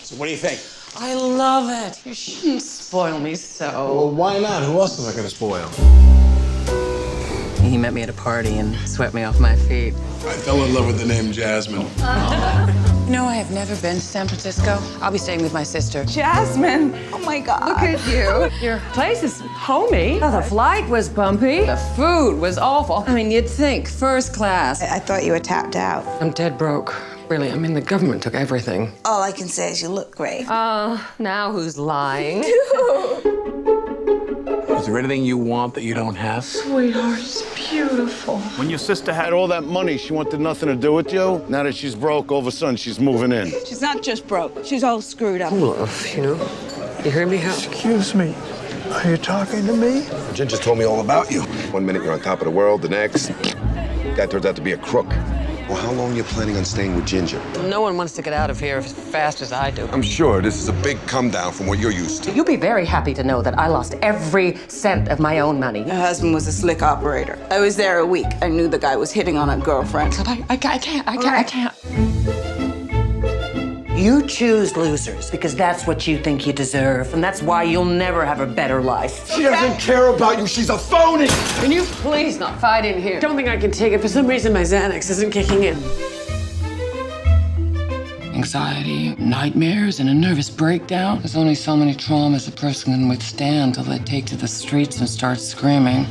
So what do you think? I love it. You shouldn't spoil me so. Well, why not? Who else am I gonna spoil? He met me at a party and swept me off my feet. I fell in love with the name Jasmine. You know, I have never been to San Francisco. I'll be staying with my sister. Jasmine, oh my God. Look at you. Your place is homey. Oh, the flight was bumpy. The food was awful. I mean, you'd think first class. I thought you were tapped out. I'm dead broke. Really, I mean, the government took everything. All I can say is you look great. Now who's lying? Is there anything you want that you don't have? Sweetheart, it's beautiful. When your sister had all that money, she wanted nothing to do with you. Now that she's broke, all of a sudden she's moving in. She's not just broke. She's all screwed up. Love, you know? You hear me, Hal? Excuse me, are you talking to me? Ginger told me all about you. One minute you're on top of the world, the next, guy turns out to be a crook. Well, how long are you planning on staying with Ginger? No one wants to get out of here as fast as I do. I'm sure this is a big come down from what you're used to. You'll be very happy to know that I lost every cent of my own money. Her husband was a slick operator. I was there a week. I knew the guy was hitting on a girlfriend. I can't. You choose losers because that's what you think you deserve, and that's why you'll never have a better life. She doesn't care about you. She's a phony. Can you please not fight in here? Don't think I can take it. For some reason, my Xanax isn't kicking in. Anxiety, nightmares, and a nervous breakdown. There's only so many traumas a person can withstand till they take to the streets and start screaming.